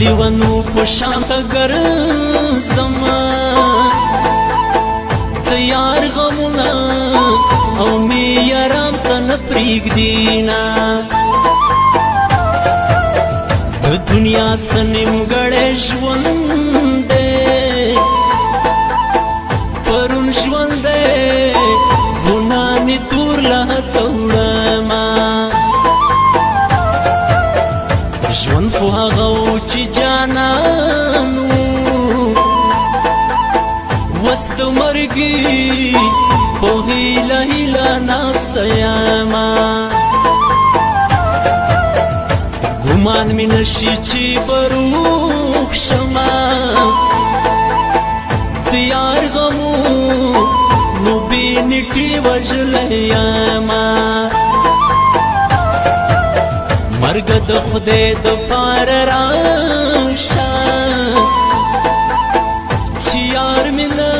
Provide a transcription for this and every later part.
لیونو په شانته ګرځما د یار غمونه او می یارام ته نه پرېږدینا د دنیا څه نیمګړی ژوند دی پرون ژوند دی ګناه مې تور لهته وړمه ژوند خو هغه و چې جانان و وس د مرګي په هیله هیله ناسته یمه ګمان مې نشي چې به روغ شمه د یار غمو نو بې نیټې وژلی یمه مرګ د خدای د پاره راشه چې یار مې نه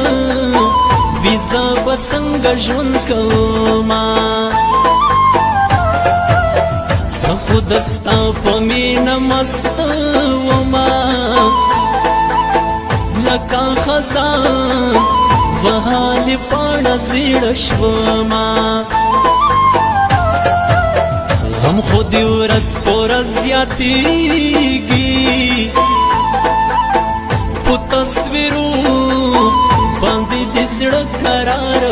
وي زه به څنګه ژوند کومه زه خو د ستا په مینه مست ومه لکه خزان وهالې پاڼه زیړه شومه غم خو دې ورځ په ورځ زیاتېږي په تصویرو باندې دې زړه قرار